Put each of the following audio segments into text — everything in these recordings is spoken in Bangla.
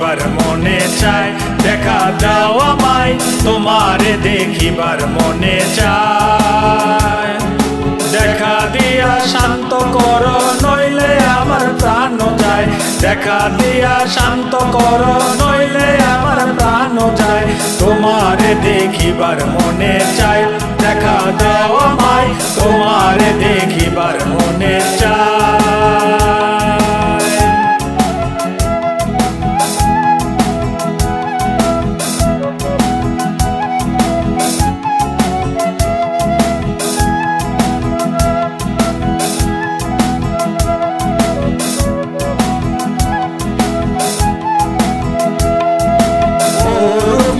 দেখিবার মনে চায়, দেখা দাও আমায় তোমারে দেখিবার মনে চায়। দেখা দিয়া শান্ত করো নইলে আমার প্রাণ যায়, দেখা দিয়া শান্ত করো নইলে আমার প্রাণ যায়। তোমারে দেখিবার মনে চায়, দেখা দাও আমায় তোমারে দেখিবার মনে চায়।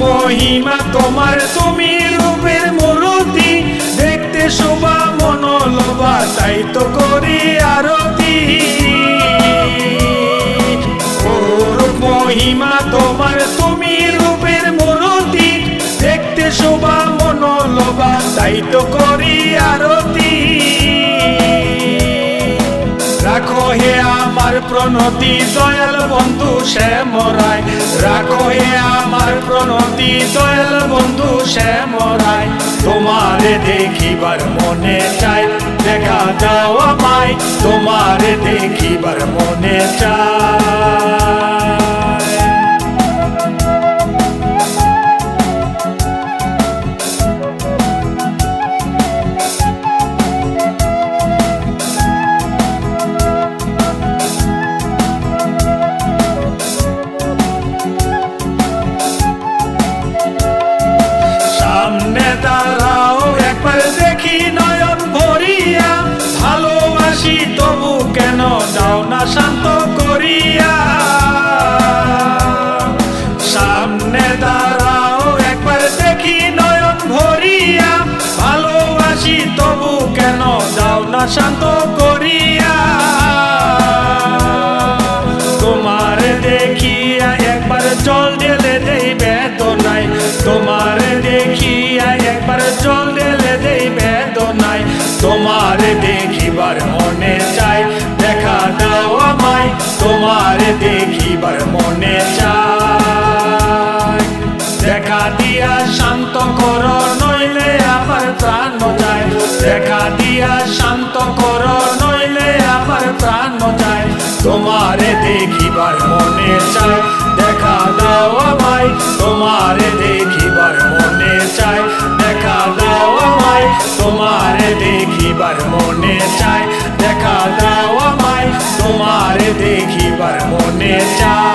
মহিমা তোমার, তুমি রূপের মূর্তি, দেখতে শোভা মনোলোভা, তাই তো করি আরতি। রূপ মহিমা তোমার, তুমি রূপের মূর্তি, দেখতে শোভা মনোলোভা, তাই তো করি আরতি। রাখো হে আমার প্রণতি দয়াল বন্ধু শ্যামরায়, রাখো হে আমার প্রণতি দয়াল বন্ধু শ্যামরায়। তোমারে দেখিবার মনে চায়, দেখা দাও আমায় তোমারে দেখিবার মনে চায়। দাঁড়াও একবার দেখি নয়ন ভরিয়া, ভালোবাসি তবু কেন দাও না শান্ত করিয়া। সামনে দাঁড়াও একবার দেখি নয়ন ভরিয়া, ভালোবাসি তবু কেন দাও না শান্ত করিয়া। তোমারে দেখিয়া একবার জল ঢেলে দেই বেদনায়, তোমারে দেখিয়া একবার জল ঢেলে দেই বেদনায়। তোমারে দেখিবার মনে চায়, দেখা দাও আমায় তোমারে দেখিবার মনে চায়। দেখা দিয়া শান্ত করো নইলে আমার প্রাণ যায়, দেখা দিয়া শান্ত করো নইলে আমার প্রাণ যায়। তোমারে দেখিবার মনে চায়, দেখা দাও আমায় তোমারে দেখিবার মনে চায়, দেখা দাও আমায় তোমারে দেখিবার মনে চায়, দেখা দাও আমায় তোমারে দেখিবার মনে চায়।